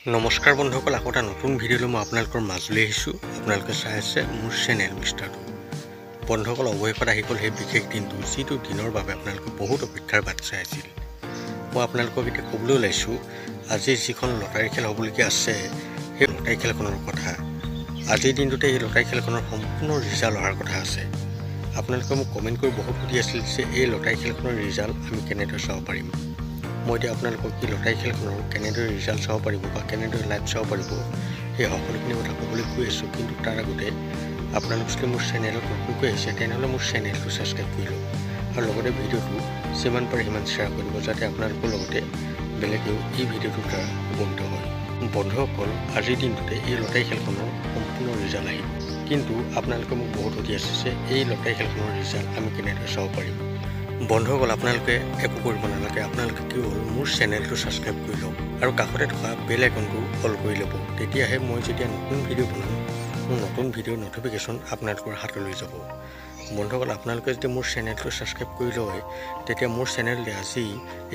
নমস্কাৰ বন্ধুসকল, আকৌ এটা নতুন ভিডিঅ'লৈ মই আপোনালোকৰ মাজলৈ আহিছোঁ। আপোনালোকে চাই আছে মোৰ চেনেল মিষ্টাৰ টু। বন্ধুসকল, অৱশেষত আহি গ'ল সেই বিশেষ দিনটো, যিটো দিনৰ বাবে আপোনালোকে বহুত অপেক্ষাৰ বাট চাই আছিল। মই আপোনালোকক এতিয়া ক'বলৈ ওলাইছোঁ আজি যিখন লটাৰী খেল হ'বলগীয়া আছে সেই লটাৰী খেলখনৰ কথা। আজিৰ দিনটোতে এই লটাৰী খেলখনৰ সম্পূৰ্ণ ৰিজাল্ট অহাৰ কথা আছে। আপোনালোকে মোক কমেণ্ট কৰি বহুত সুধি আছিল যে এই লটাৰী খেলখনৰ ৰিজাল্ট আমি কেনেদৰে চাব পাৰিম। মই এতিয়া আপোনালোকক এই লটাৰী খেলখনৰ কেনেদৰে ৰিজাল্ট চাব পাৰিব বা কেনেদৰে লাইভ চাব পাৰিব সেই সকলোখিনি কথা ক'বলৈ গৈ আছোঁ। কিন্তু তাৰ আগতে আপোনালোক যদি মোৰ চেনেলত নতুন কৈ আহিছে তেনেহ'লে মোৰ চেনেলটো ছাবস্ক্ৰাইব কৰি লওক আৰু লগতে ভিডিঅ'টো যিমান পাৰে সিমান শ্বেয়াৰ কৰিব, যাতে আপোনালোকৰ লগতে বেলেগেও এই ভিডিঅ'টোৰ দ্বাৰা উপকৃত হয়। বন্ধুসকল, আজিৰ দিনটোতে এই লটাৰী খেলখনৰ সম্পূৰ্ণ ৰিজাল্ট আহিব। কিন্তু আপোনালোকে মোক বহুত সুধি আছে যে এই লটাৰী খেলখনৰ ৰিজাল্ট আমি কেনেদৰে চাব পাৰিম। বন্ধুসকল, আপোনালোকে একো কৰিব নালাগে। আপোনালোকে কি হ'ল, মোৰ চেনেলটো ছাবস্ক্ৰাইব কৰি লওক আৰু কাষতে থকা বেল আইকনটো অল কৰি ল'ব। তেতিয়াহে মই যেতিয়া নতুন ভিডিঅ' বনাম মোৰ নতুন ভিডিঅ'ৰ ন'টিফিকেশ্যন আপোনালোকৰ হাতলৈ যাব। বন্ধুসকল, আপোনালোকে যদি মোৰ চেনেলটো ছাবস্ক্ৰাইব কৰি লয় তেতিয়া মোৰ চেনেলতে আজি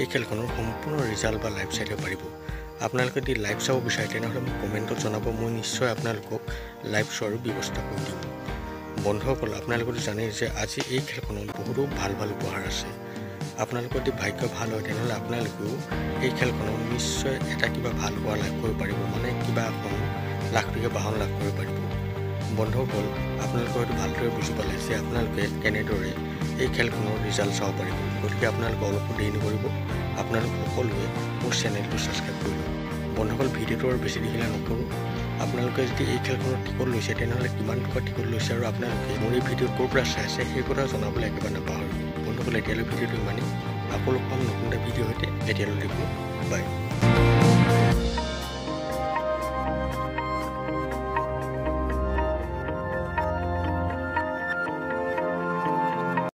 এই খেলখনৰ সম্পূৰ্ণ ৰিজাল্ট বা লাইভ চাই পাৰিব। আপোনালোকে যদি লাইভ চাব বিচাৰে তেনেহ'লে মোক কমেণ্টত জনাব, মই নিশ্চয় আপোনালোকক লাইভ চোৱাৰো ব্যৱস্থা কৰি দিম। বন্ধুসকল, আপোনালোকেতো জানেই যে আজি এই খেলখনত বহুতো ভাল ভাল উপহাৰ আছে। আপোনালোকৰ যদি ভাগ্য ভাল হয় তেনেহ'লে আপোনালোকেও এই খেলখনত নিশ্চয় এটা কিবা ভাল উপহাৰ লাভ কৰিব পাৰিব, মানে কিবা এখন লাখটকীয়া বাহন লাভ কৰিব পাৰিব। বন্ধুসকল, আপোনালোকে হয়তো ভালদৰে বুজি পালে যে আপোনালোকে কেনেদৰে এই খেলখনৰ ৰিজাল্ট চাব পাৰিব। গতিকে আপোনালোকে অলপো দেৰি নকৰিব, আপোনালোক সকলোৱে মোৰ চেনেলটো ছাবস্ক্ৰাইব কৰি লওক। বন্ধুসকল, ভিডিঅ'টো আৰু বেছি দেখিলে নকৰোঁ। আপোনালোকে যদি এই খেলখনৰ টিকট লৈছে তেনেহ'লে কিমান টকা টিকট লৈছে আৰু আপোনালোকে মোৰ এই ভিডিঅ' ক'ৰ পৰা চাই আছে সেই কথা জনাবলৈ একেবাৰে নাপাহৰিব। বন্ধুসকল, এতিয়ালৈ ভিডিঅ'টো ইমানেই। আকৌ লগ পাম নতুন এটা ভিডিঅ' সৈতে। এতিয়ালৈ দিব বাই।